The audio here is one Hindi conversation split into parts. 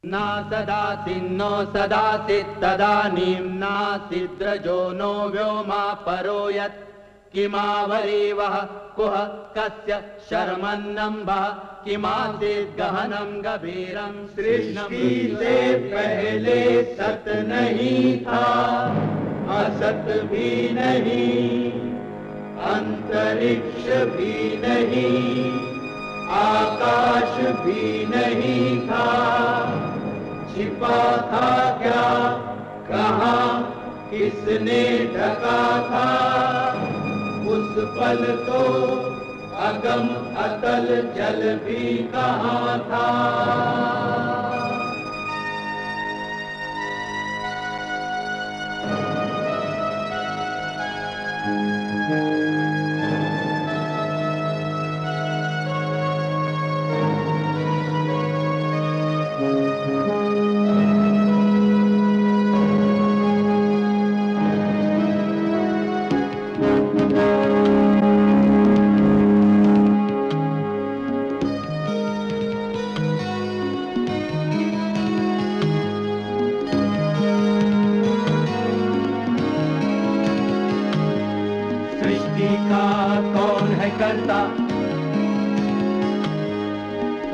ना सदासिन्नो सदासित् तदानीं नासिद्रजो नो व्योमा परो यत् किमावरीवः कुह कस्य शर्मन्नम्भः किमासीत् गहनं गभीरं। सृष्टि से पहले सत नहीं था, असत भी नहीं, अंतरिक्ष भी नहीं, आकाश भी नहीं था। छिपा था क्या, कहाँ, किसने ढका था? उस पल तो अगम अतल जल भी कहाँ था।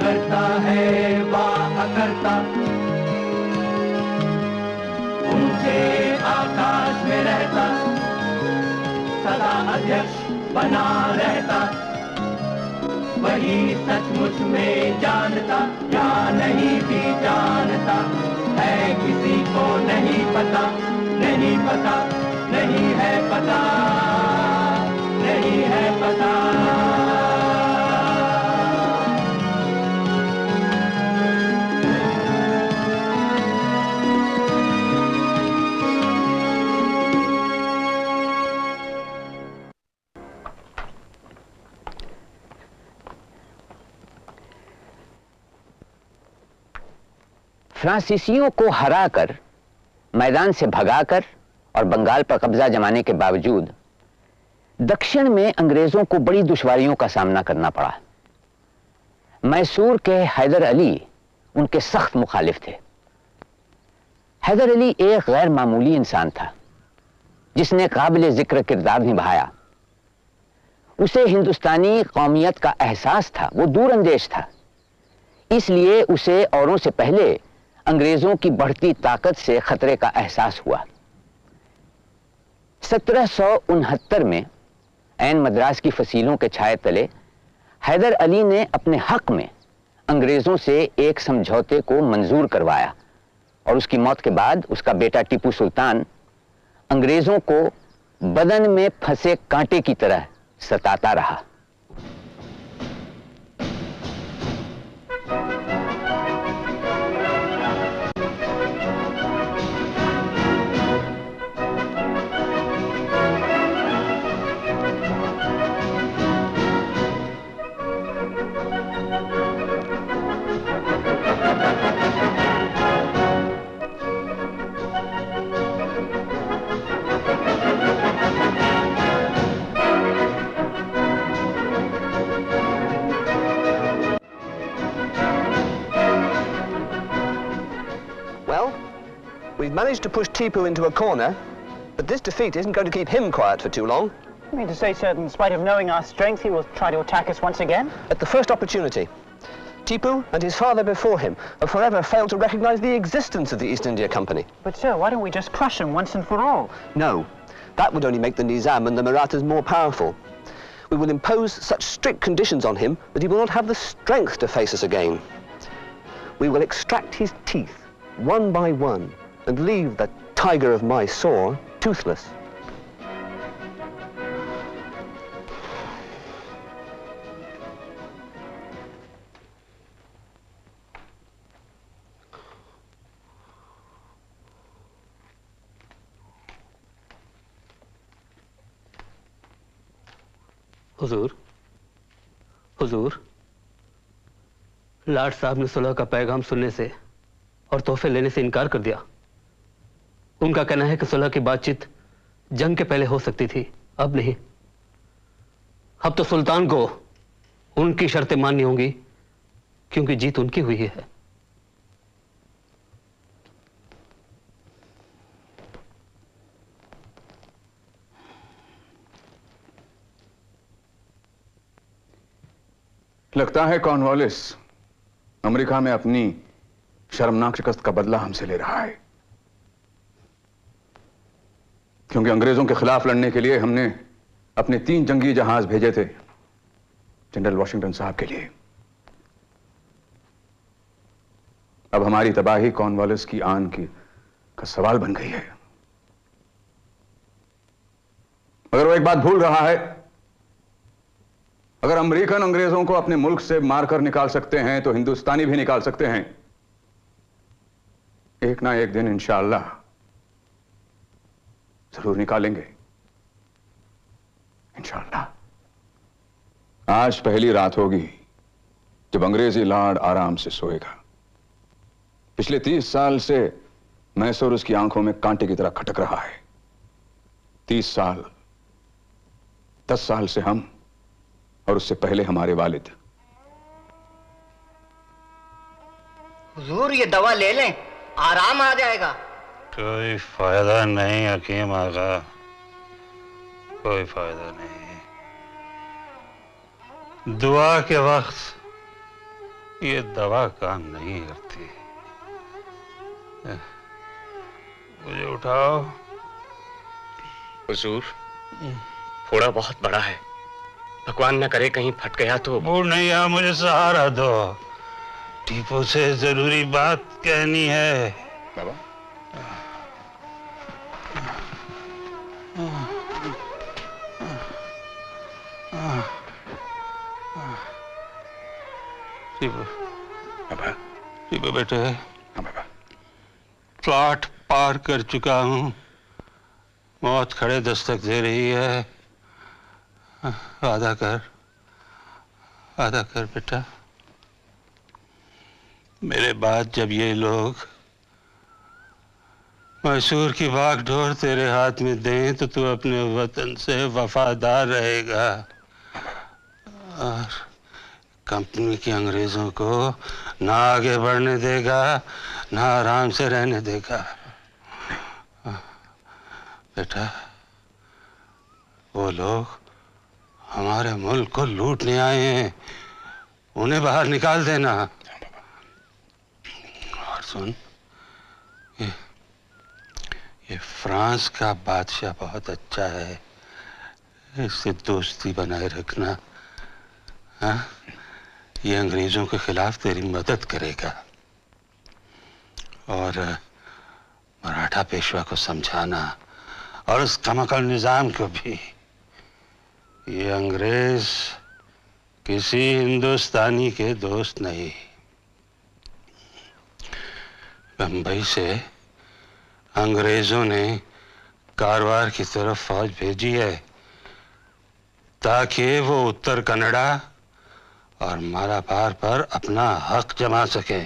करता है वा अकर्ता, ऊंचे आकाश में रहता, सदा अध्यक्ष बना रहता, वही सचमुच में जानता या नहीं भी जानता है, किसी को नहीं पता, नहीं पता, नहीं है पता, नहीं है पता। फ्रांसीसियों को हराकर, मैदान से भगाकर और बंगाल पर कब्जा जमाने के बावजूद दक्षिण में अंग्रेजों को बड़ी दुश्वारियों का सामना करना पड़ा। मैसूर के हैदर अली उनके सख्त मुखालिफ थे। हैदर अली एक गैर मामूली इंसान था जिसने काबिल जिक्र किरदार निभाया। उसे हिंदुस्तानी कौमियत का एहसास था, वो दूरअंदेश था, इसलिए उसे औरों से पहले अंग्रेजों की बढ़ती ताकत से खतरे का एहसास हुआ। 1769 में ऐन मद्रास की फसीलों के छाए तले हैदर अली ने अपने हक में अंग्रेजों से एक समझौते को मंजूर करवाया और उसकी मौत के बाद उसका बेटा टीपू सुल्तान अंग्रेजों को बदन में फंसे कांटे की तरह सताता रहा। We've managed to push Tipu into a corner, but this defeat isn't going to keep him quiet for too long. You mean to say, sir, in spite of knowing our strength, he will try to attack us once again? At the first opportunity. Tipu and his father before him have forever failed to recognize the existence of the East India Company. But, sir, why don't we just crush him once and for all? No, that would only make the Nizam and the Marathas more powerful. We will impose such strict conditions on him that he will not have the strength to face us again. We will extract his teeth, one by one, and leave the tiger of Mysore toothless. हुजूर, हुजूर, लाट साहब ने सुलह का पैगाम सुनने से और तोहफे लेने से इनकार कर दिया। उनका कहना है कि सुलह की बातचीत जंग के पहले हो सकती थी, अब नहीं। अब तो सुल्तान को उनकी शर्तें माननी होंगी, क्योंकि जीत उनकी हुई है। लगता है कॉर्नवालिस अमेरिका में अपनी शर्मनाक शिकस्त का बदला हमसे ले रहा है, क्योंकि अंग्रेजों के खिलाफ लड़ने के लिए हमने अपने 3 जंगी जहाज भेजे थे जनरल वॉशिंगटन साहब के लिए। अब हमारी तबाही कॉर्नवालिस की आन की का सवाल बन गई है। मगर वो एक बात भूल रहा है, अगर अमेरिकन अंग्रेजों को अपने मुल्क से मारकर निकाल सकते हैं तो हिंदुस्तानी भी निकाल सकते हैं, एक ना एक दिन इंशाअल्लाह जरूर निकालेंगे, इंशाअल्लाह। आज पहली रात होगी जब अंग्रेजी लॉर्ड आराम से सोएगा। पिछले 30 साल से मैसूर उसकी आंखों में कांटे की तरह खटक रहा है। 30 साल, 10 साल से हम, और उससे पहले हमारे वालिद। हुजूर ये दवा ले लें, आराम आ जाएगा। कोई फायदा नहीं हकीम आगा, कोई फायदा नहीं। दुआ के वक्त ये दवा काम नहीं करती। मुझे उठाओ। हुजूर, फोड़ा बहुत बड़ा है, भगवान न करे कहीं फट गया तो। वो नहीं, आ मुझे सहारा दो, टीपू से जरूरी बात कहनी है। बाबा बाबा, टीपू बेटे। हाँ बाबा। प्लॉट पार कर चुका हूँ, मौत खड़े दस्तक दे रही है। वादा कर, वादा कर बेटा। मेरे बाद जब ये लोग मैसूर की बागडोर तेरे हाथ में दें तो तू अपने वतन से वफादार रहेगा और कंपनी के अंग्रेजों को ना आगे बढ़ने देगा, ना आराम से रहने देगा। बेटा, वो लोग हमारे मुल्क को लूटने आए हैं, उन्हें बाहर निकाल देना। और सुन, ये फ्रांस का बादशाह बहुत अच्छा है, इससे दोस्ती बनाए रखना। हाँ, ये अंग्रेजों के खिलाफ तेरी मदद करेगा। और मराठा पेशवा को समझाना और उस कमकल निजाम को भी, ये अंग्रेज किसी हिंदुस्तानी के दोस्त नहीं। बंबई से अंग्रेजों ने कारवार की तरफ फौज भेजी है ताकि वो उत्तर कन्नड़ा और मालाबार पर अपना हक जमा सके।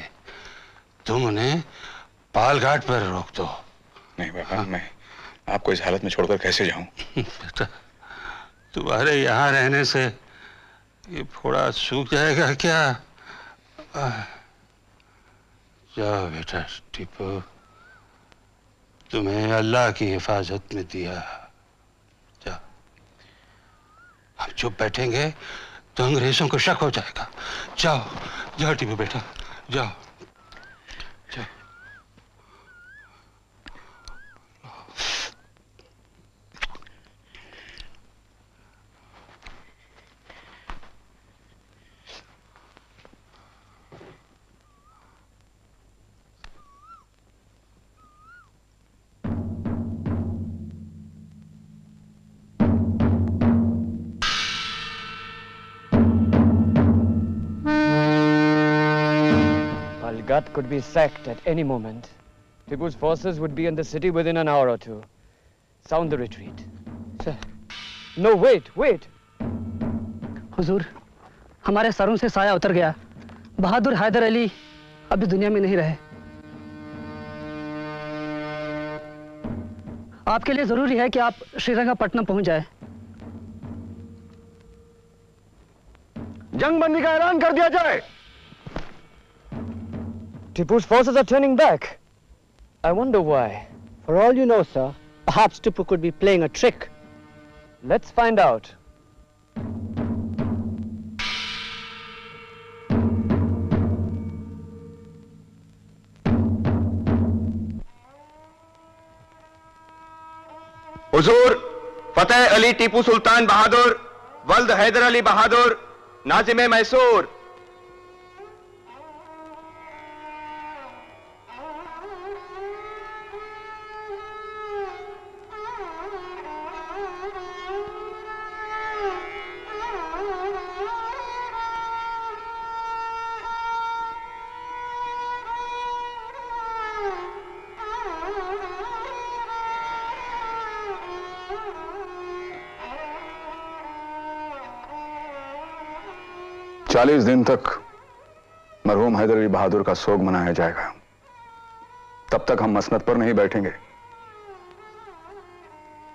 तुम उन्हें पालघाट पर रोक दो। नहीं बाबा, मैं आपको इस हालत में छोड़कर कैसे जाऊं? बेटा, तुम्हारे यहाँ रहने से ये फोड़ा सूख जाएगा क्या? जाओ बेटा टीपू, तुम्हें अल्लाह की हिफाजत में दिया। जाओ। हम चुप बैठेंगे तो अंग्रेजों को शक हो जाएगा। जाओ जाओ टीपू बेटा, जाओ जाओ। Palgat could be sacked at any moment. Tipu's forces would be in the city within an hour or two. Sound the retreat. Sir. No, wait, wait. हुजूर, हमारे सरों से साया उतर गया। बहादुर हैदर अली अभी दुनिया में नहीं रहे। आपके लिए जरूरी है कि आप श्रीरंगपट्टनम पहुंच जाए। जंगबंदी का ऐलान कर दिया जाए। Tipu's forces are turning back. I wonder why. For all you know, sir, perhaps Tipu could be playing a trick. Let's find out. हुजूर फतेह अली टीपू सुल्तान बहादुर वल्द हैदर अली बहादुर नाजिम मैसूर। चालीस दिन तक मरहूम हैदर अली बहादुर का सोग मनाया जाएगा। तब तक हम मसनद पर नहीं बैठेंगे।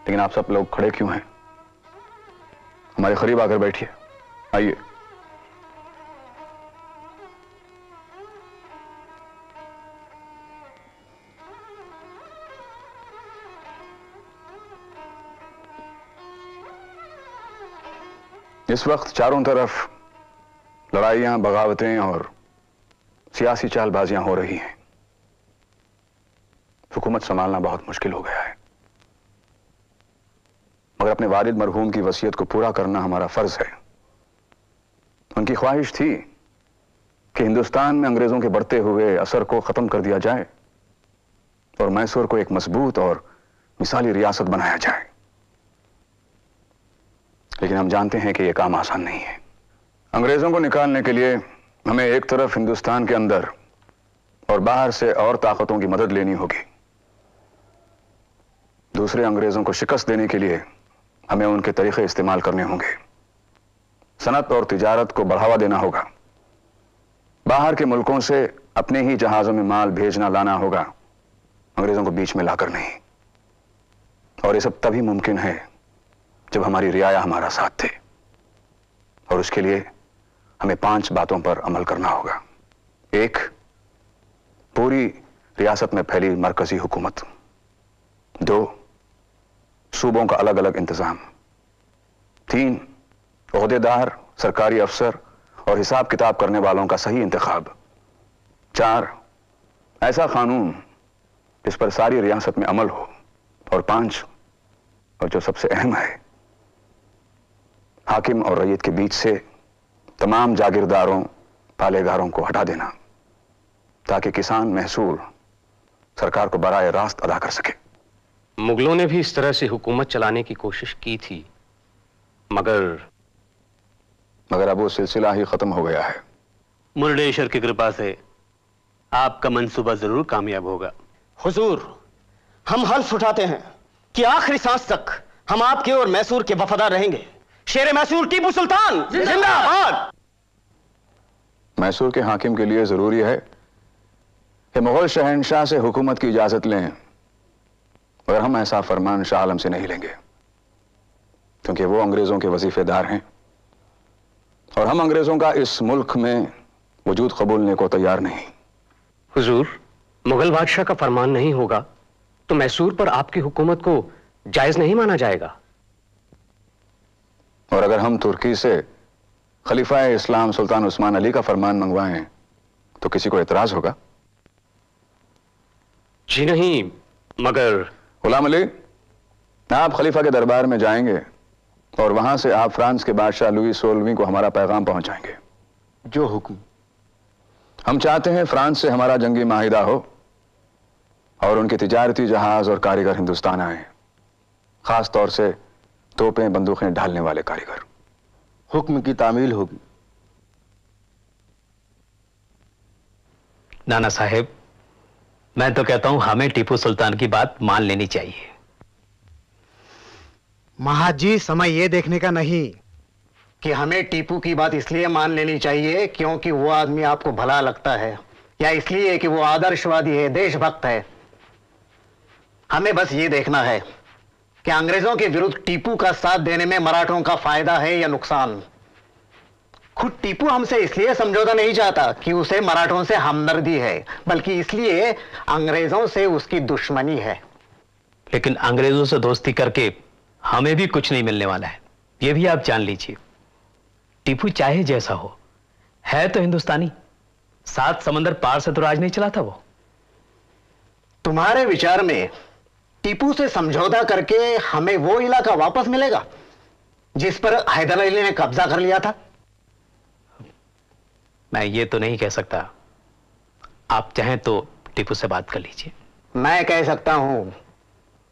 लेकिन आप सब लोग खड़े क्यों हैं? हमारे करीब आकर बैठिए। आइए। इस वक्त चारों तरफ लड़ाइयां, बगावतें और सियासी चालबाजियां हो रही हैं। हुकूमत संभालना बहुत मुश्किल हो गया है, मगर अपने वालिद मरहूम की वसीयत को पूरा करना हमारा फर्ज है। उनकी ख्वाहिश थी कि हिंदुस्तान में अंग्रेजों के बढ़ते हुए असर को खत्म कर दिया जाए और मैसूर को एक मजबूत और मिसाली रियासत बनाया जाए। लेकिन हम जानते हैं कि यह काम आसान नहीं है। अंग्रेजों को निकालने के लिए हमें एक तरफ हिंदुस्तान के अंदर और बाहर से और ताकतों की मदद लेनी होगी। दूसरे अंग्रेजों को शिकस्त देने के लिए हमें उनके तरीके इस्तेमाल करने होंगे। सनत और तिजारत को बढ़ावा देना होगा। बाहर के मुल्कों से अपने ही जहाजों में माल भेजना लाना होगा, अंग्रेजों को बीच में लाकर नहीं। और ये सब तभी मुमकिन है जब हमारी रियाया हमारा साथ थे। और उसके लिए हमें 5 बातों पर अमल करना होगा। 1, पूरी रियासत में फैली मरकजी हुकूमत। 2, सूबों का अलग अलग इंतजाम। 3, ओहदेदार, सरकारी अफसर और हिसाब किताब करने वालों का सही इंतखाब। 4, ऐसा कानून जिस पर सारी रियासत में अमल हो। और 5, और जो सबसे अहम है, हाकिम और रईयत के बीच से तमाम जागीरदारों, पालेगारों को हटा देना, ताकि किसान महसूल सरकार को बराए रास्त अदा कर सके। मुगलों ने भी इस तरह से हुकूमत चलाने की कोशिश की थी, मगर अब वो सिलसिला ही खत्म हो गया है। मुर्डेश्वर की कृपा से आपका मंसूबा जरूर कामयाब होगा। हुजूर, हम हल्फ उठाते हैं कि आखिरी सांस तक हम आपके और मैसूर के वफादार रहेंगे। शेर मैसूर टीपू सुल्तान जिंदाबाद। मैसूर के हाकिम के लिए जरूरी है कि मुगल शहंशाह से हुकूमत की इजाजत लें, मगर हम ऐसा फरमान शाह आलम से नहीं लेंगे, क्योंकि वो अंग्रेजों के वजीफेदार हैं और हम अंग्रेजों का इस मुल्क में वजूद कबूलने को तैयार नहीं। हुजूर, मुगल बादशाह का फरमान नहीं होगा तो मैसूर पर आपकी हुकूमत को जायज नहीं माना जाएगा। और अगर हम तुर्की से खलीफा इस्लाम सुल्तान उस्मान अली का फरमान मंगवाएं तो किसी को एतराज होगा? जी नहीं, मगर गुलाम अली, आप खलीफा के दरबार में जाएंगे और वहां से आप फ्रांस के बादशाह लुई 16वीं को हमारा पैगाम पहुंचाएंगे। जो हुक्म। हम चाहते हैं फ्रांस से हमारा जंगी माहिदा हो और उनके तिजारती जहाज और कारीगर हिंदुस्तान आए, खास तौर से तोपें, बंदूकें ढालने वाले कारीगर। हुक्म की तामील होगी। नाना साहेब, मैं तो कहता हूं हमें टीपू सुल्तान की बात मान लेनी चाहिए। महाजी, समय ये देखने का नहीं कि हमें टीपू की बात इसलिए मान लेनी चाहिए क्योंकि वो आदमी आपको भला लगता है, या इसलिए कि वो आदर्शवादी है, देशभक्त है। हमें बस ये देखना है कि अंग्रेजों के विरुद्ध टीपू का साथ देने में मराठों का फायदा है या नुकसान। खुद टीपू हमसे इसलिए समझौता नहीं चाहता कि उसे मराठों से हमदर्दी है, बल्कि इसलिए अंग्रेजों से उसकी दुश्मनी है। लेकिन अंग्रेजों से दोस्ती करके हमें भी कुछ नहीं मिलने वाला है, यह भी आप जान लीजिए। टीपू चाहे जैसा हो, है तो हिंदुस्तानी। 7 समंदर पार से तो राज नहीं चला था वो। तुम्हारे विचार में टीपू से समझौता करके हमें वो इलाका वापस मिलेगा जिस पर हैदर अली ने कब्जा कर लिया था? मैं ये तो नहीं कह सकता। आप चाहें तो टीपू से बात कर लीजिए। मैं कह सकता हूं,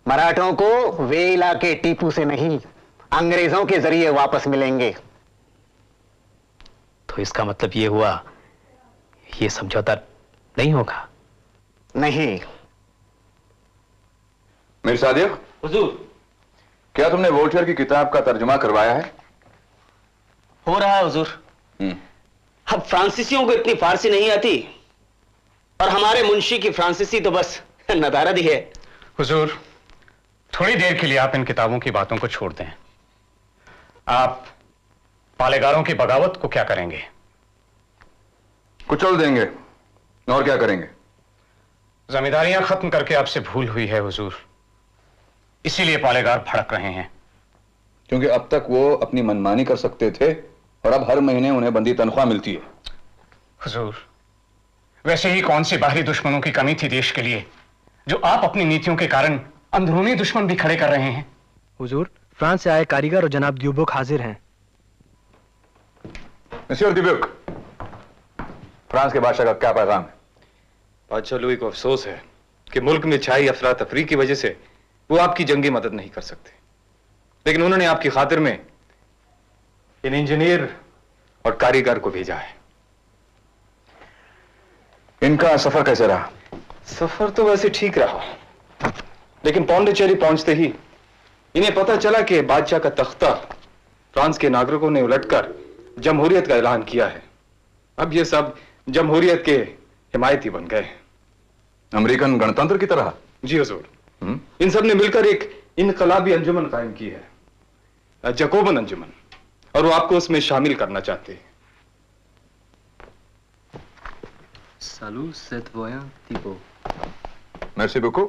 मराठों को वे इलाके टीपू से नहीं, अंग्रेजों के जरिए वापस मिलेंगे। तो इसका मतलब ये हुआ, ये समझौता नहीं होगा? नहीं। मीर सादिक, हुजूर, क्या तुमने वोल्टेयर की किताब का तर्जुमा करवाया है? हो रहा है हुजूर। अब फ्रांसीसियों को इतनी फारसी नहीं आती, और हमारे मुंशी की फ्रांसीसी तो बस नदारद ही है। हुजूर, थोड़ी देर के लिए आप इन किताबों की बातों को छोड़ दें। आप पालेगारों की बगावत को क्या करेंगे? कुचल देंगे। और क्या करेंगे? जमींदारियां खत्म करके आपसे भूल हुई है हुजूर, इसीलिए पालेगार भड़क रहे हैं। क्योंकि अब तक वो अपनी मनमानी कर सकते थे और अब हर महीने उन्हें बंदी तनख्वाह मिलती है। हुजूर, वैसे ही कौन सी बाहरी दुश्मनों की कमी थी देश के लिए, जो आप अपनी नीतियों के कारण अंदरूनी दुश्मन भी खड़े कर रहे हैं। हुजूर, फ्रांस से आए कारीगर और जनाब ड्यूबुक हाजिर हैं। मिस्टर ड्यूबुक, फ्रांस के बादशाह का क्या पैगाम है? बादशाह लुई को अफसोस है कि मुल्क में छाई अफरा तफरी की वजह से वो आपकी जंगी मदद नहीं कर सकते, लेकिन उन्होंने आपकी खातिर में इन इंजीनियर और कारीगर को भेजा है। इनका सफर कैसे रहा? सफर तो वैसे ठीक रहा, लेकिन पौंडीचेरी पहुंचते ही इन्हें पता चला कि बादशाह का तख्ता फ्रांस के नागरिकों ने उलटकर जमहूरियत का ऐलान किया है। अब ये सब जमहूरियत के हिमायती बन गए। अमेरिकन गणतंत्र की तरह? जी हुजूर। इन सब ने मिलकर एक इनकलाबी अंजुमन कायम की है, जकोबन अंजुमन, और वो आपको उसमें शामिल करना चाहते हैं। Salut, c'est voyant Thibault. Merci beaucoup.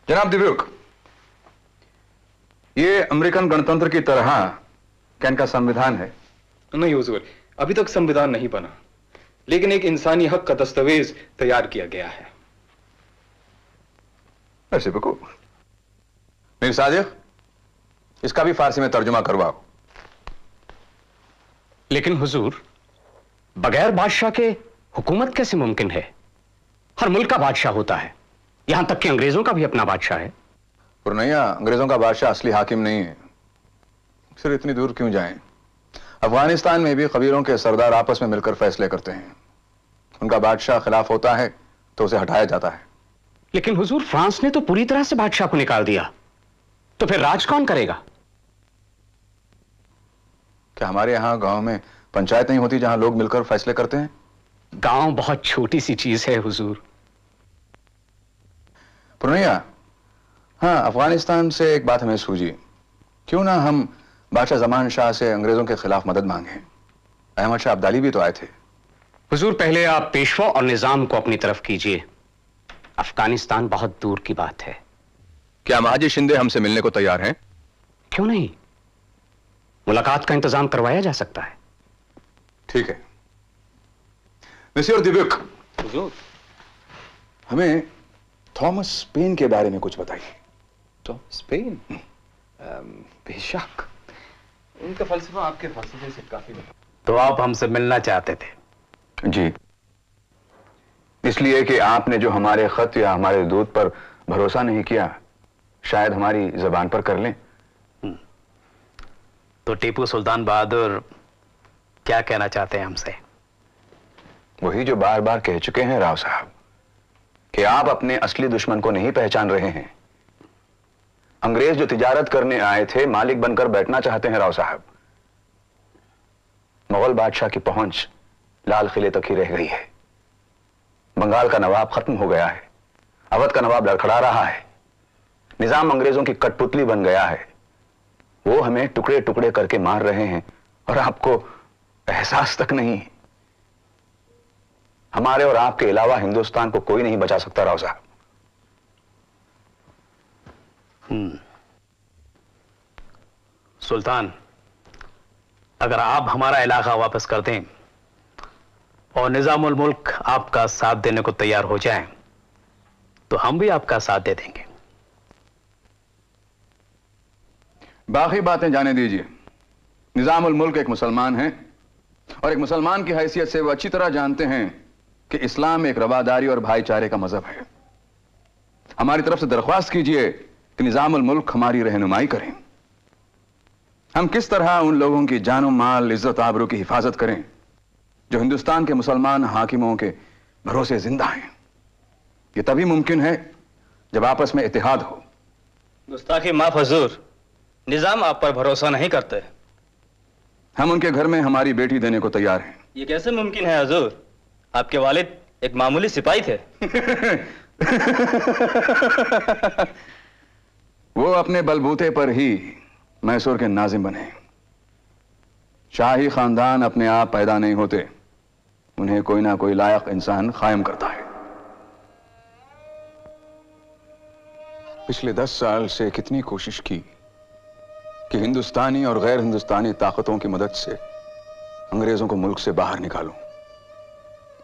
जनाब ड्यूबुक, ये अमेरिकन गणतंत्र की तरह क्या इनका संविधान है? नहीं हुजूर, अभी तक संविधान नहीं बना, लेकिन एक इंसानी हक का दस्तावेज तैयार किया गया है। Merci beaucoup. मीर सादिक, इसका भी फारसी में तर्जुमा करवाओ। लेकिन हुजूर, बगैर बादशाह के हुकूमत कैसे मुमकिन है? हर मुल्क का बादशाह होता है, यहां तक कि अंग्रेजों का भी अपना बादशाह है। पुरनैया, अंग्रेजों का बादशाह असली हाकिम नहीं है। फिर इतनी दूर क्यों जाएं? अफगानिस्तान में भी कबीलों के सरदार आपस में मिलकर फैसले करते हैं। उनका बादशाह खिलाफ होता है तो उसे हटाया जाता है। लेकिन हुजूर, फ्रांस ने तो पूरी तरह से बादशाह को निकाल दिया, तो फिर राज कौन करेगा? क्या हमारे यहां गांव में पंचायत नहीं होती जहां लोग मिलकर फैसले करते हैं? गांव बहुत छोटी सी चीज है हुजूर। पुरनैया, हाँ, अफगानिस्तान से एक बात हमें सूझी। क्यों ना हम बादशाह जमान शाह से अंग्रेजों के खिलाफ मदद मांगे? अहमद शाह अब्दाली भी तो आए थे। हुजूर, पहले आप पेशवा और निजाम को अपनी तरफ कीजिए। अफगानिस्तान बहुत दूर की बात है। क्या महाजी शिंदे हमसे मिलने को तैयार हैं? क्यों नहीं, मुलाकात का इंतजाम करवाया जा सकता है। ठीक है। मिस्टर ड्यूबुक, हमें थॉमस पेन के बारे में कुछ बताइए। Thomas pen? बेशक, उनका फलसफा आपके फलसफे से काफी है। तो आप हमसे मिलना चाहते थे? जी, इसलिए कि आपने जो हमारे खत या हमारे दूत पर भरोसा नहीं किया, शायद हमारी जबान पर कर लें। तो टीपू सुल्तान बहादुर क्या कहना चाहते हैं हमसे? वही जो बार बार कह चुके हैं राव साहब, कि आप अपने असली दुश्मन को नहीं पहचान रहे हैं। अंग्रेज जो तिजारत करने आए थे, मालिक बनकर बैठना चाहते हैं राव साहब। मुगल बादशाह की पहुंच लाल किले तक ही रह गई है। बंगाल का नवाब खत्म हो गया है, अवध का नवाब लड़खड़ा रहा है, निजाम अंग्रेजों की कठपुतली बन गया है। वो हमें टुकड़े टुकड़े करके मार रहे हैं और आपको एहसास तक नहीं। हमारे और आपके अलावा हिंदुस्तान को कोई नहीं बचा सकता राव साहब। सुल्तान, अगर आप हमारा इलाका वापस कर दें और निजामुल मुल्क आपका साथ देने को तैयार हो जाए, तो हम भी आपका साथ दे देंगे। बाकी बातें जाने दीजिए। निजामुल मुल्क एक मुसलमान हैं और एक मुसलमान की हैसियत से वो अच्छी तरह जानते हैं कि इस्लाम एक रवादारी और भाईचारे का मजहब है। हमारी तरफ से दरख्वास्त कीजिए कि निजामुल मुल्क हमारी रहनुमाई करें। हम किस तरह उन लोगों की जानो माल, इज्जत, आबरू की हिफाजत करें जो हिंदुस्तान के मुसलमान हाकिमों के भरोसे जिंदा हैं। यह तभी मुमकिन है जब आपस में इत्तेहाद हो। गुस्ताखी माफ हुजूर, निजाम आप पर भरोसा नहीं करते। हम उनके घर में हमारी बेटी देने को तैयार हैं। ये कैसे मुमकिन है हुजूर? आपके वालिद एक मामूली सिपाही थे। वो अपने बलबूते पर ही मैसूर के नाजिम बने। शाही खानदान अपने आप पैदा नहीं होते, उन्हें कोई ना कोई लायक इंसान कायम करता है। पिछले 10 साल से कितनी कोशिश की कि हिंदुस्तानी और गैर हिंदुस्तानी ताकतों की मदद से अंग्रेजों को मुल्क से बाहर निकालूं,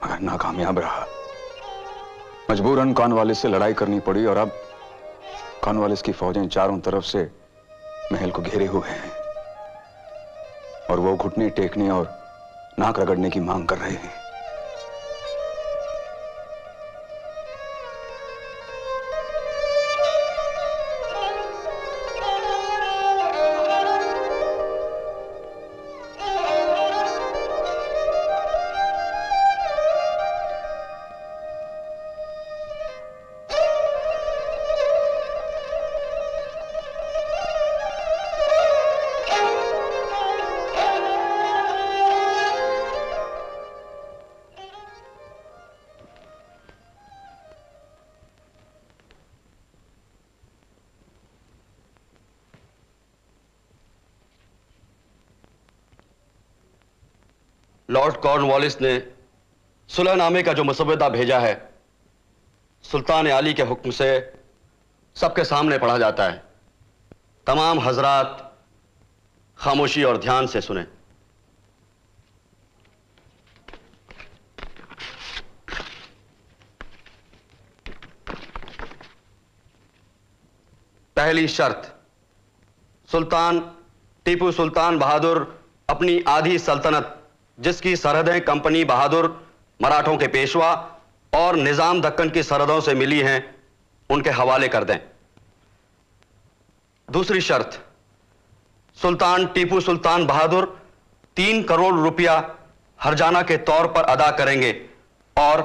मगर नाकामयाब रहा। मजबूरन कॉर्नवालिस से लड़ाई करनी पड़ी और अब कॉर्नवालिस की फौजें चारों तरफ से महल को घेरे हुए हैं और वो घुटने टेकने और नाक रगड़ने की मांग कर रहे हैं। लॉर्ड कॉर्नवालिस ने सुलहनामे का जो मसवदा भेजा है, सुल्तान आली के हुक्म से सबके सामने पढ़ा जाता है। तमाम हजरात खामोशी और ध्यान से सुने। पहली शर्त, सुल्तान टीपू सुल्तान बहादुर अपनी आधी सल्तनत, जिसकी सरहदें कंपनी बहादुर, मराठों के पेशवा और निजाम दक्कन की सरहदों से मिली हैं, उनके हवाले कर दें। दूसरी शर्त, सुल्तान टीपू सुल्तान बहादुर 3 करोड़ रुपया हरजाना के तौर पर अदा करेंगे और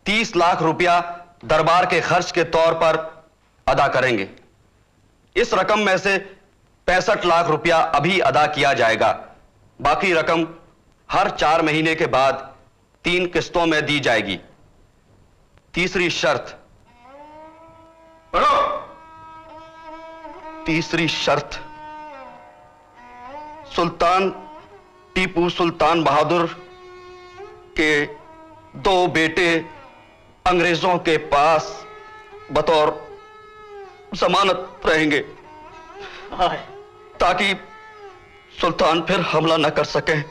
30 लाख रुपया दरबार के खर्च के तौर पर अदा करेंगे। इस रकम में से 65 लाख रुपया अभी अदा किया जाएगा। बाकी रकम हर 4 महीने के बाद 3 किस्तों में दी जाएगी। तीसरी शर्त, सुल्तान टीपू सुल्तान बहादुर के 2 बेटे अंग्रेजों के पास बतौर जमानत रहेंगे ताकि सुल्तान फिर हमला न कर सके।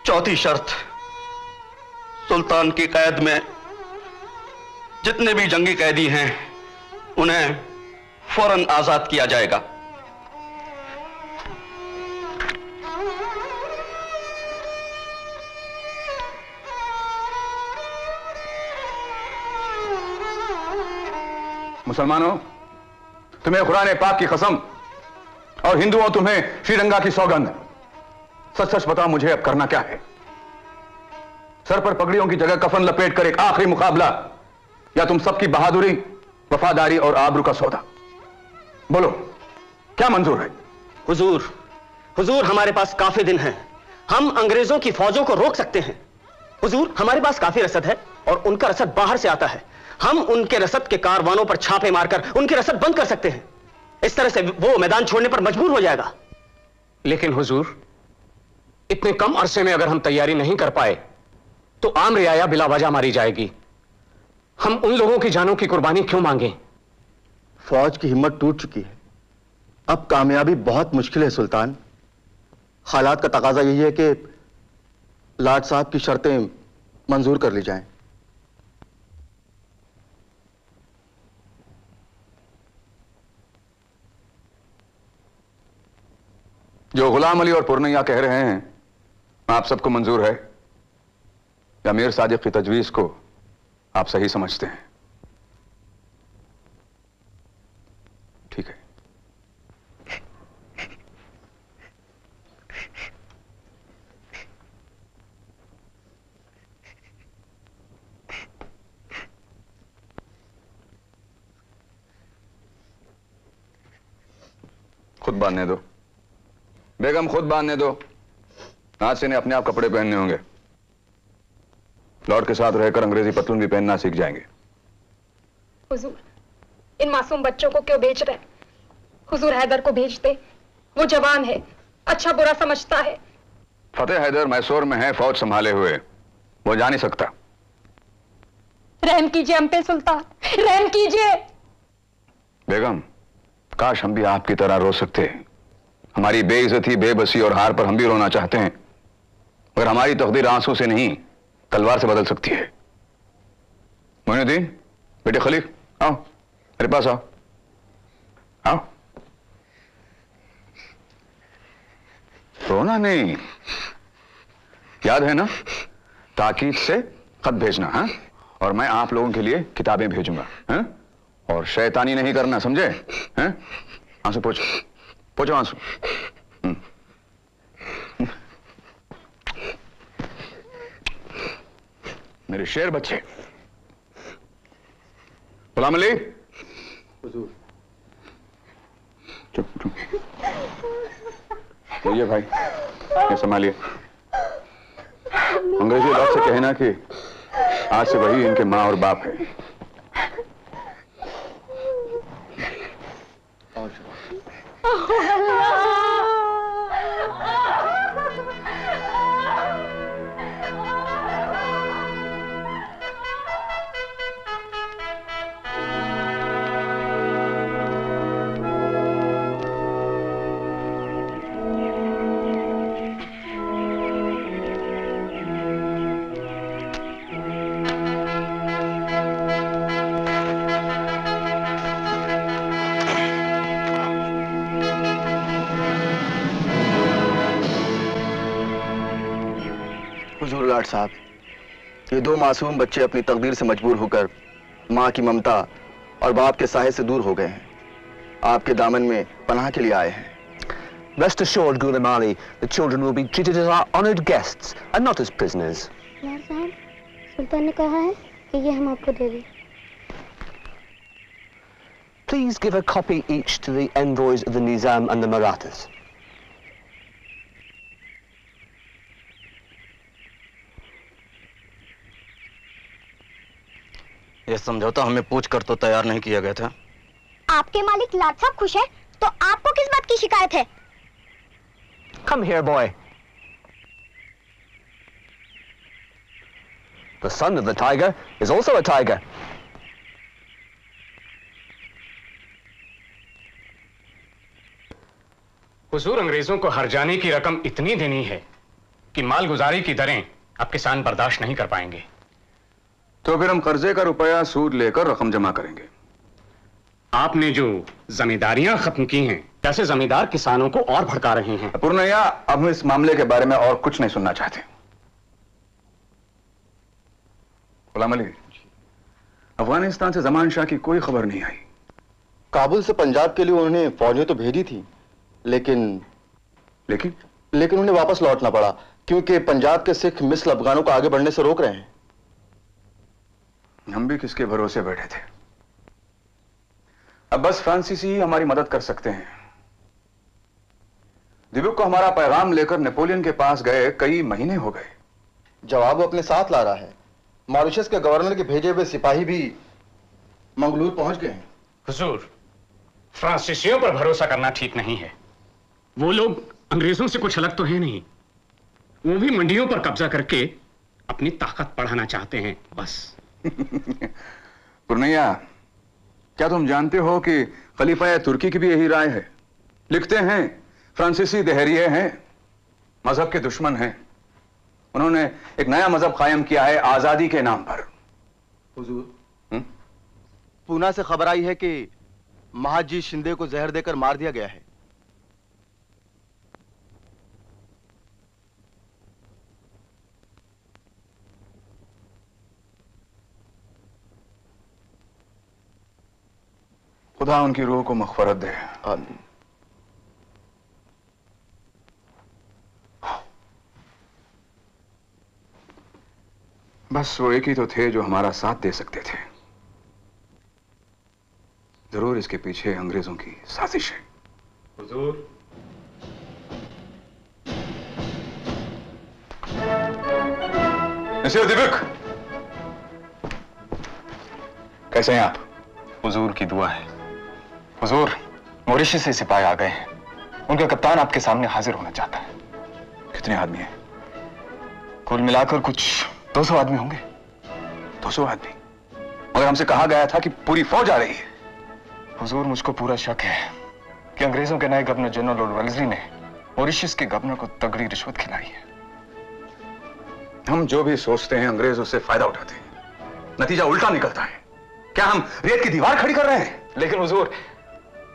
चौथी शर्त, सुल्तान की कैद में जितने भी जंगी कैदी हैं उन्हें फौरन आजाद किया जाएगा। मुसलमानों, तुम्हें कुरान पाक की कसम और हिंदुओं तुम्हें श्रीरंगा की सौगंध, सच सच बताओ मुझे अब करना क्या है? सर पर पगड़ियों की जगह कफन लपेट कर एक आखिरी मुकाबला, या तुम सबकी बहादुरी, वफादारी और आबरू का सौदा? बोलो, क्या मंजूर है? हुजूर हमारे पास काफी दिन हैं। हम अंग्रेजों की फौजों को रोक सकते हैं। हुजूर हमारे पास काफी रसद है और उनका रसद बाहर से आता है। हम उनके रसद के कारवानों पर छापे मारकर उनकी रसद बंद कर सकते हैं। इस तरह से वो मैदान छोड़ने पर मजबूर हो जाएगा। लेकिन हुजूर, इतने कम अरसे में अगर हम तैयारी नहीं कर पाए तो आम रियाया बिला वजह मारी जाएगी। हम उन लोगों की जानों की कुर्बानी क्यों मांगें? फौज की हिम्मत टूट चुकी है। अब कामयाबी बहुत मुश्किल है सुल्तान। हालात का तकाजा यही है कि लाट साहब की शर्तें मंजूर कर ली जाएं। जो गुलाम अली और पुरनैया कह रहे हैं आप सबको मंजूर है, या मीर सादिक की तजवीज को आप सही समझते हैं? ठीक है। खुद बांधने दो बेगम, खुद बांधने दो। आज से इन्हें अपने आप कपड़े पहनने होंगे। लॉर्ड के साथ रहकर अंग्रेजी पतलून भी पहनना सीख जाएंगे। हुजूर, इन मासूम बच्चों को क्यों बेच रहे? हुजूर हैदर को भेज दे, वो जवान है, अच्छा बुरा समझता है। फतेह हैदर मैसूर में है, फौज संभाले हुए, वो जा नहीं सकता। रहम कीजिए हम पे सुल्तान, रहम कीजिए। बेगम, काश हम भी आपकी तरह रो सकते। हमारी बेइज्जती, बेबसी और हार पर हम भी रोना चाहते हैं, मगर हमारी तकदीर आंसू से नहीं तलवार से बदल सकती है। मोइनुद्दीन, बेटे खलीफ, आओ मेरे पास आओ, आओ। रोना नहीं, याद है ना, ताकीद से खत भेजना, हाँ? और मैं आप लोगों के लिए किताबें भेजूंगा, हाँ? और शैतानी नहीं करना, समझे? हैं? आंसू पोछो, पोछो आंसू। मेरे शेर बच्चे। गुलाम अली, हुजूर। चुप चुप। ये भाई, ये संभालिए। अंग्रेजी बात से कहना कि आज से वही इनके माँ और बाप है। लाट साहब, ये दो मासूम बच्चे अपनी तकदीर से मजबूर होकर माँ की ममता और बाप के साहे से दूर हो गए हैं। आपके दामन में पनाह के लिए आए हैं। Rest assured, Ghulam Ali, the children will be treated as our honored guests and not as prisoners. यार साहब, सुल्तान ने कहा है कि ये हम आपको दे दें। Please give a copy each to the envoys of the Nizam and the Marathas. यह समझौता हमें पूछ कर तो तैयार नहीं किया गया था। आपके मालिक लाट साहब खुश है तो आपको किस बात की शिकायत है? Come here, boy. The son of the tiger is also a tiger. हुजूर, अंग्रेजों को हर्जाने की रकम इतनी देनी है कि मालगुजारी की दरें अब किसान बर्दाश्त नहीं कर पाएंगे। तो फिर हम कर्जे का रुपया सूद लेकर रकम जमा करेंगे। आपने जो जमींदारियां खत्म की हैं, कैसे जमींदार किसानों को और भड़का रहे हैं। पुरनैया, अब हम इस मामले के बारे में और कुछ नहीं सुनना चाहते। गुलाम अली, अफगानिस्तान से जमान शाह की कोई खबर नहीं आई। काबुल से पंजाब के लिए उन्होंने फौजें तो भेजी थी, लेकिन उन्हें वापस लौटना पड़ा क्योंकि पंजाब के सिख मिस्र अफगानों को आगे बढ़ने से रोक रहे हैं। हम भी किसके भरोसे बैठे थे। अब बस फ्रांसीसी ही हमारी मदद कर सकते हैं। दिबुक को हमारा पैगाम लेकर नेपोलियन के पास गए कई महीने हो गए। जवाब वो अपने साथ ला रहा है। मॉरिशस के गवर्नर के भेजे हुए सिपाही भी मंगलूर पहुंच गए हैं। हुजूर, फ्रांसीसियों पर भरोसा करना ठीक नहीं है। वो लोग अंग्रेजों से कुछ अलग तो है नहीं। वो भी मंडियों पर कब्जा करके अपनी ताकत बढ़ाना चाहते हैं, बस। पुरनैया, क्या तुम जानते हो कि खलीफा तुर्की की भी यही राय है? लिखते हैं फ्रांसीसी दहरिये हैं, मजहब के दुश्मन हैं। उन्होंने एक नया मजहब कायम किया है आजादी के नाम पर। हुजूर, पूना से खबर आई है कि महाजी शिंदे को जहर देकर मार दिया गया है। खुदा उनकी रूह को मग़फ़िरत दे। आमीन। बस वो एक ही तो थे जो हमारा साथ दे सकते थे। जरूर इसके पीछे अंग्रेजों की साजिश है। हुजूर, मिस्टर दिबिक, कैसे हैं आप? हुजूर की दुआ है। हुजूर, मॉरिशस से सिपाही आ गए हैं। उनका कप्तान आपके सामने हाजिर होना चाहता है। कितने आदमी हैं? कुल मिलाकर कुछ 200 आदमी होंगे। 200 आदमी? मगर हमसे कहा गया था कि पूरी फौज आ रही है। हुजूर, मुझको पूरा शक है कि अंग्रेजों के नए गवर्नर जनरल लॉर्ड वेल्लेसली ने मॉरिशस के गवर्नर को तगड़ी रिश्वत खिलाई है। हम जो भी सोचते हैं अंग्रेज उससे फायदा उठाते हैं, नतीजा उल्टा निकलता है। क्या हम रेत की दीवार खड़ी कर रहे हैं? लेकिन हुजूर,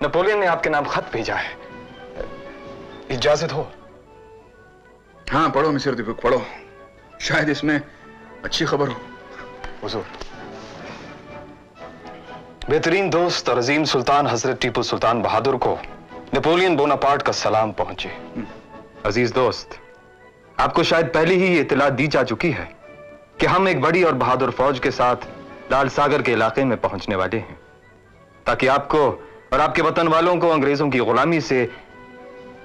नेपोलियन ने आपके नाम खत भेजा है। इजाजत हो? हाँ, पढ़ो मिस्टर दीपक, पढ़ो। शायद इसमें अच्छी खबर हो। हुजूर, बेहतरीन दोस्त और अजीम सुल्तान हजरत टीपू सुल्तान बहादुर को नेपोलियन बोनापार्ट का सलाम पहुंचे। अजीज दोस्त, आपको शायद पहले ही ये इत्तला दी जा चुकी है कि हम एक बड़ी और बहादुर फौज के साथ लाल सागर के इलाके में पहुंचने वाले हैं, ताकि आपको और आपके वतन वालों को अंग्रेजों की गुलामी से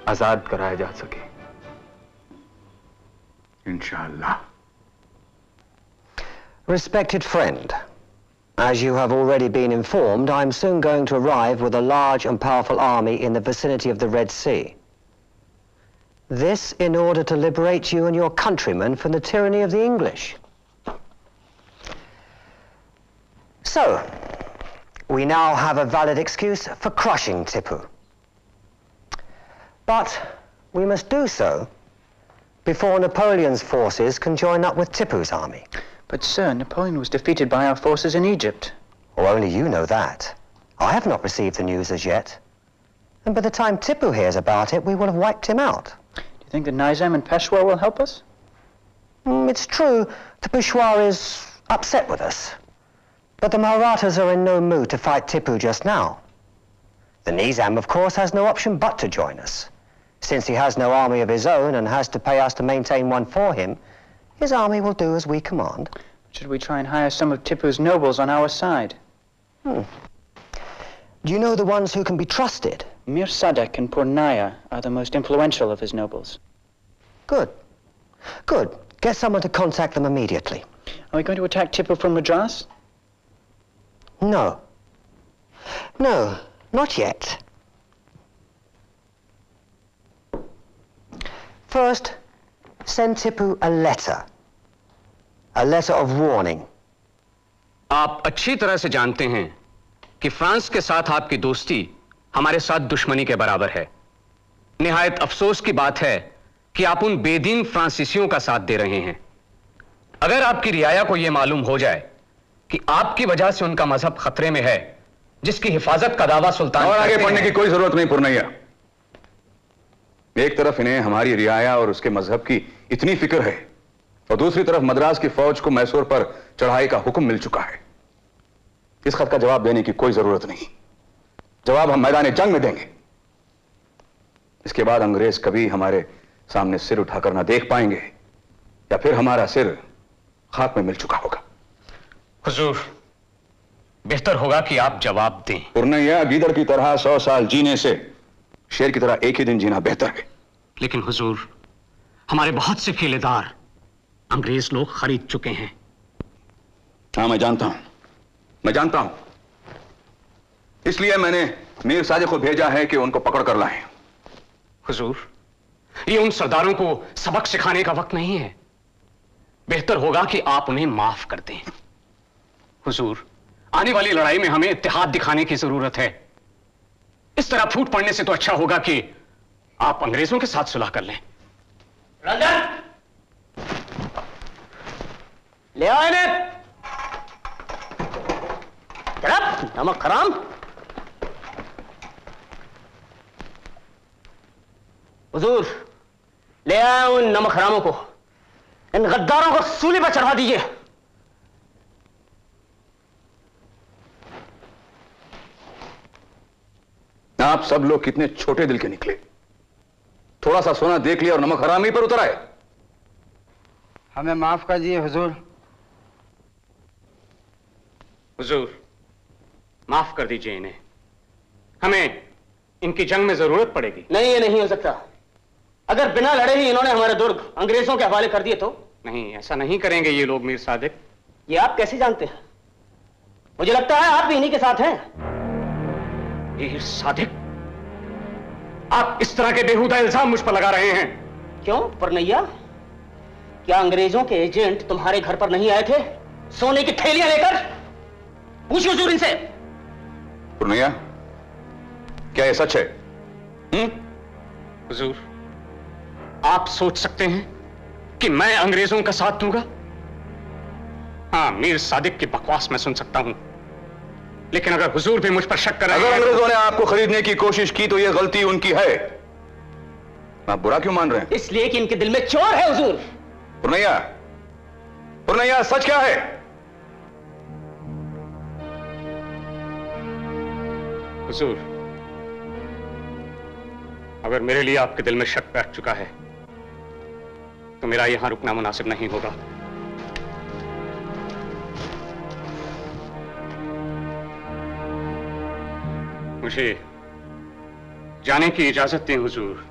आजाद कराया जा सके। इंशाअल्लाह। Respected friend, as you have already been informed, I am soon going to arrive with a large and powerful army in the vicinity of the Red Sea. This in order to liberate you and your countrymen from the tyranny of the English. So, we now have a valid excuse for crushing Tipu. But we must do so before Napoleon's forces can join up with Tipu's army. But sir, Napoleon was defeated by our forces in Egypt. Oh, only you know that. I have not received the news as yet. And by the time Tipu hears about it, we will have wiped him out. Do you think the Nizam and Peshawar will help us? It's true, the Peshawar is upset with us. But the Marathas are in no mood to fight Tipu just now. The Nizam, of course, has no option but to join us. Since he has no army of his own and has to pay us to maintain one for him, his army will do as we command. Should we try and hire some of Tipu's nobles on our side? Do you know the ones who can be trusted? Mir Sadek and Purnaya are the most influential of his nobles. Good. Good. Get someone to contact them immediately. Are we going to attack Tipu from Madras? No. No, not yet. First, send Tipu a letter. A letter of warning. आप अच्छी तरह से जानते हैं कि फ्रांस के साथ आपकी दोस्ती हमारे साथ दुश्मनी के बराबर है। निहायत अफसोस की बात है कि आप उन बेदीन फ्रांसीसियों का साथ दे रहे हैं। अगर आपकी रियाया को यह मालूम हो जाए कि आपकी वजह से उनका मजहब खतरे में है, जिसकी हिफाजत का दावा सुल्तान और आगे पढ़ने की कोई जरूरत नहीं पुरनैया। एक तरफ इन्हें हमारी रियाया और उसके मजहब की इतनी फिक्र है और दूसरी तरफ मद्रास की फौज को मैसूर पर चढ़ाई का हुक्म मिल चुका है। इस खत का जवाब देने की कोई जरूरत नहीं। जवाब हम मैदान जंग में देंगे। इसके बाद अंग्रेज कभी हमारे सामने सिर उठाकर ना देख पाएंगे या फिर हमारा सिर खाक में मिल चुका होगा। हुजूर, बेहतर होगा कि आप जवाब दें। पुरनैया, गीदड़ की तरह 100 साल जीने से शेर की तरह एक ही दिन जीना बेहतर है। लेकिन हुजूर, हमारे बहुत से किलेदार अंग्रेज लोग खरीद चुके हैं। हाँ, मैं जानता हूं। इसलिए मैंने मीर सादिक को भेजा है कि उनको पकड़ कर लाएं। हुजूर, ये उन सरदारों को सबक सिखाने का वक्त नहीं है। बेहतर होगा कि आप उन्हें माफ कर दें। हुजूर, आने वाली लड़ाई में हमें इत्तेहाद दिखाने की जरूरत है। इस तरह फूट पड़ने से तो अच्छा होगा कि आप अंग्रेजों के साथ सुलह कर लें। रंजन, ले आओ इन्हें। नमक हराम। हुजूर, ले आए उन नमक हरामों को। इन गद्दारों को सूली पर चढ़ा दीजिए। आप सब लोग कितने छोटे दिल के निकले। थोड़ा सा सोना देख लिया और नमक हरामी पर उतर आए। हमें माफ कर दिए हुजूर। हुजूर, माफ कर दीजिए इन्हें। हमें इनकी जंग में जरूरत पड़ेगी। नहीं, ये नहीं हो सकता। अगर बिना लड़े ही इन्होंने हमारे दुर्ग अंग्रेजों के हवाले कर दिए तो? नहीं, ऐसा नहीं करेंगे ये लोग मीर सादिक। ये आप कैसे जानते हैं? मुझे लगता है आप भी इन्हीं के साथ हैं। मीर सादिक, आप इस तरह के बेहुदा इल्जाम मुझ पर लगा रहे हैं। क्यों पुरनैया, क्या अंग्रेजों के एजेंट तुम्हारे घर पर नहीं आए थे सोने की थैलियां लेकर? पूछो हुजूर इनसे। पुरनैया, क्या ये सच है? हुजूर, आप सोच सकते हैं कि मैं अंग्रेजों का साथ दूंगा? हाँ, मीर सादिक की बकवास मैं सुन सकता हूं, लेकिन अगर हुजूर भी मुझ पर शक कर रहे हैं। अगर अंग्रेजों ने आपको खरीदने की कोशिश की तो यह गलती उनकी है। आप बुरा क्यों मान रहे हैं? इसलिए कि इनके दिल में चोर है हुजूर। पुरनैया, पुरनैया, सच क्या है? हुजूर, अगर मेरे लिए आपके दिल में शक बैठ चुका है तो मेरा यहां रुकना मुनासिब नहीं होगा। मुझे जाने की इजाजत दें हुजूर।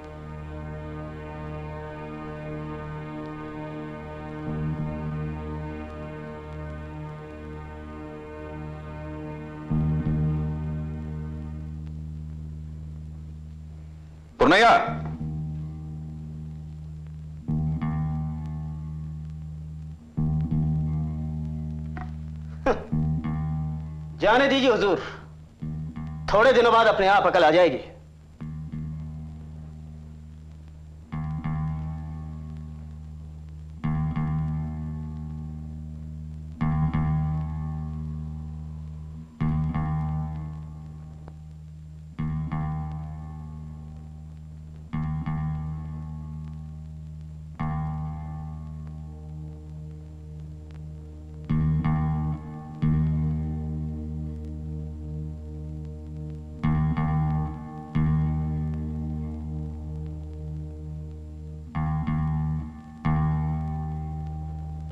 पुरनैया, जाने दीजिए हुजूर, थोड़े दिनों बाद अपने आप अकल आ जाएगी।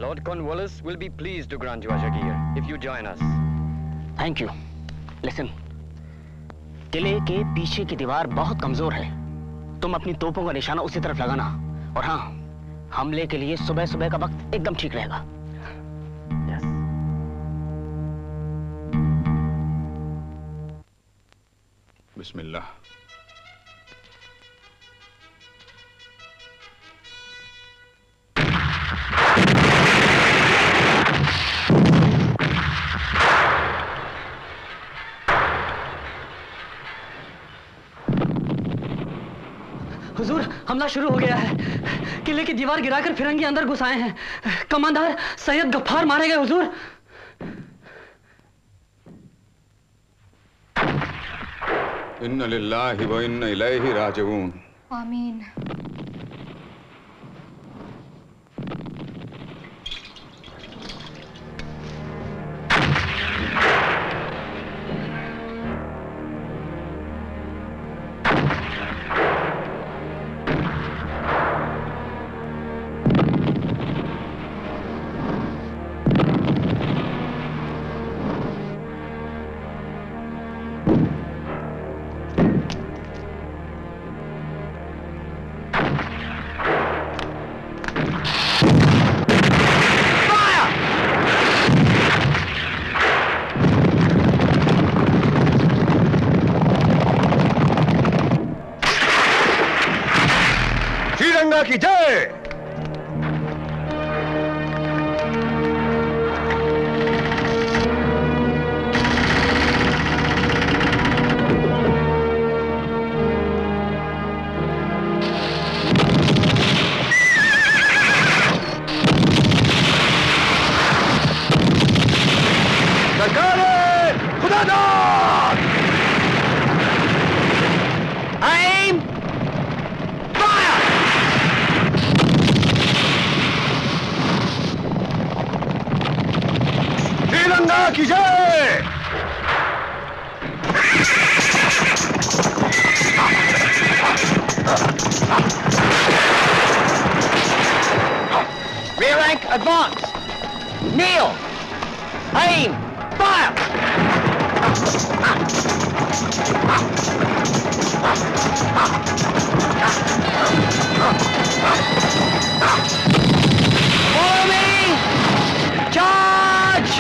Lord Cornwallis will be pleased to grant you a Jagir if you join us. Thank you. Listen. किले के पीछे की दीवार बहुत कमजोर है। तुम अपनी तोपों का निशाना उसी तरफ लगाना। और हाँ, हमले के लिए सुबह सुबह का वक्त एकदम ठीक रहेगा। बिस्मिल्लाह। हुजूर, हमला शुरू हो गया है। किले की दीवार गिराकर फिरंगी अंदर घुस आए हैं। कमांडर सैयद गफ्फार मारे गए हुजूर। इन्ना लिल्लाहि व इन्ना इलैहि राजिऊन। आमीन। की जय। की जय। Rear rank, advance! Kneel! Aim! Fire! Follow me! Charge!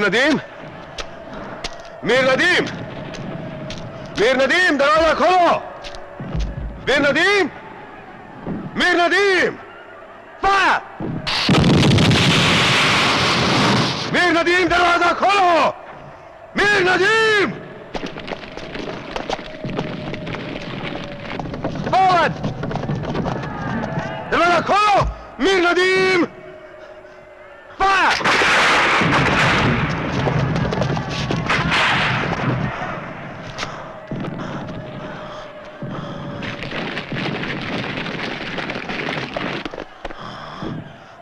Nadeem, Mir Nadeem, Mir Nadeem, दरवाजा खोलो। मीर नदीम, मीर नदीम, फायर! मीर नदीम, दरवाजा खोलो। मीर नदीम, फॉरवर्ड! दरवाजा खोलो। मीर नदीम, फायर!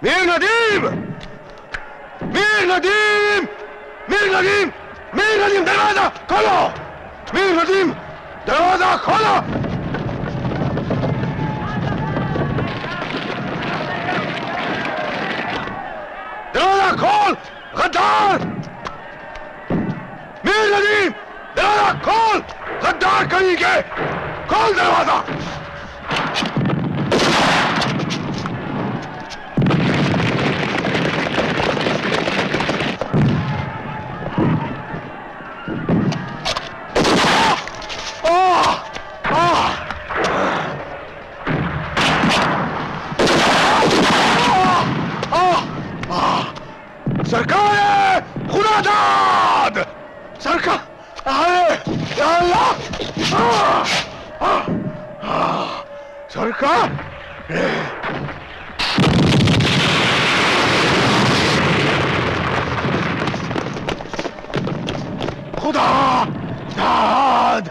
मीर नदीम! मीर नदीम! मीर नदीम! मीर नदीम, दरवाजा खोलो! मीर नदीम, दरवाजा खोलो! दरवाजा खोल, गद्दार! मीर नदीम, दरवाजा खोल, गद्दार कहीं के! खोल दरवाजा! सरकार खुदादाद! सरकार सरकार खुदा दाद!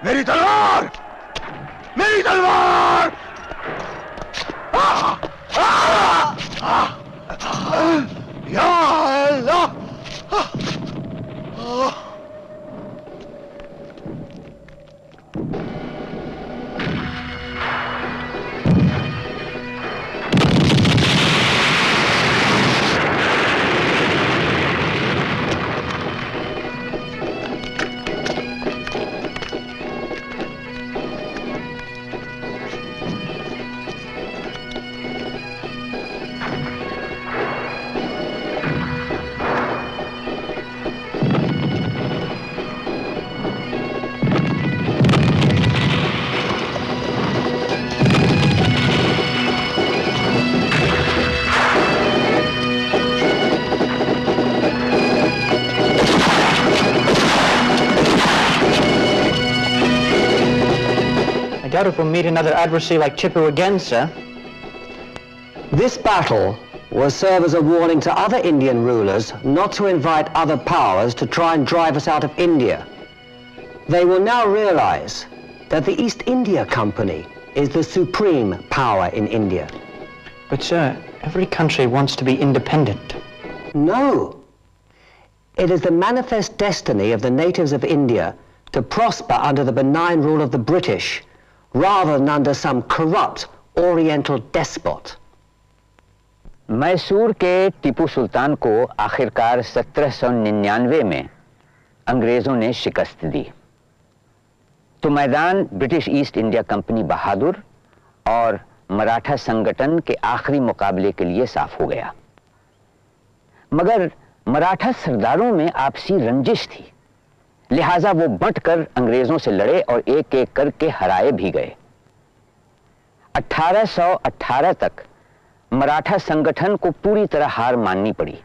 मेरी तलवार! मेरी तलवार! या अल्लाह! I doubt if we'll meet another adversary like Tipu again, sir. This battle will serve as a warning to other Indian rulers not to invite other powers to try and drive us out of India. They will now realize that the East India Company is the supreme power in India. But sir, Every country wants to be independent. No. It is the manifest destiny of the natives of India to prosper under the benign rule of the British, rather than under some corrupt Oriental despot. Mysore के टीपू सुल्तान को आखिरकार 1799 में अंग्रेजों ने शिकस्त दी, तो मैदान ब्रिटिश ईस्ट इंडिया कंपनी बहादुर और मराठा संगठन के आखिरी मुकाबले के लिए साफ हो गया। मगर मराठा सरदारों में आपसी रंजिश थी, लिहाजा वो बंटकर अंग्रेजों से लड़े और एक एक करके हराए भी गए। 1818 तक मराठा संगठन को पूरी तरह हार माननी पड़ी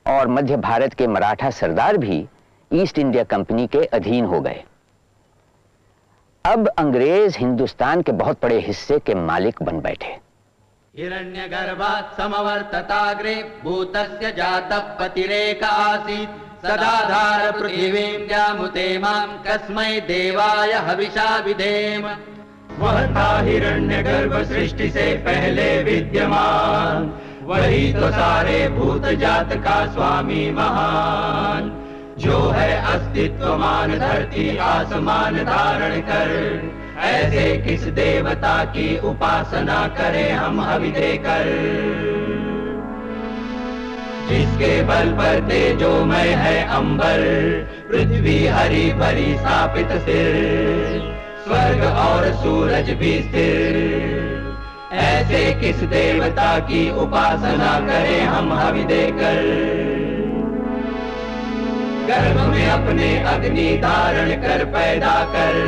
और मध्य भारत के मराठा सरदार भी ईस्ट इंडिया कंपनी के अधीन हो गए। अब अंग्रेज हिंदुस्तान के बहुत बड़े हिस्से के मालिक बन बैठे। हिरण्यगर्भात् समवर्तताग्रे भूतस्य जातः पतिरेक आसीत् सदाधार पृथिवीं जामुते मां कस्मै देवाय हविषा विधेम। वह था हिरण्यगर्भ सृष्टि से पहले विद्यमान, वही तो सारे भूत जात का स्वामी महान, जो है अस्तित्वमान धरती आसमान धारण कर। ऐसे किस देवता की उपासना करें हम हवि देकर, जिसके बल पर तेजोमय है अंबर, पृथ्वी हरी भरी स्थापित सिर, स्वर्ग और सूरज भी स्थिर। ऐसे किस देवता की उपासना करें हम हवि देकर। गर्भ में अपने अग्नि धारण कर पैदा कर,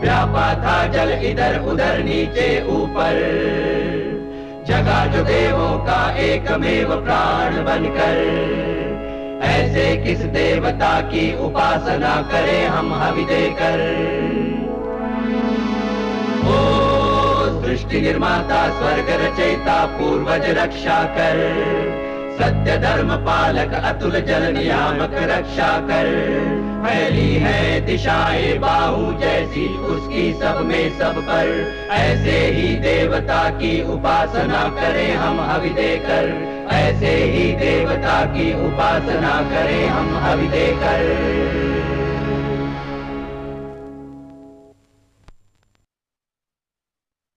व्यापा था जल इधर उधर नीचे ऊपर, जगा जो देवों का एकमेव प्राण बनकर। ऐसे किस देवता की उपासना करें हम हवि देकर। ओ सृष्टि निर्माता स्वर्ग रचयिता पूर्वज रक्षा कर, सत्य धर्म पालक अतुल जल नियामक रक्षा कर। फैली है दिशाएं बाहु जैसी उसकी सब में सब पर, ऐसे ही देवता की उपासना करें हम हवि देकर। ऐसे ही देवता की उपासना करें हम हवि देकर।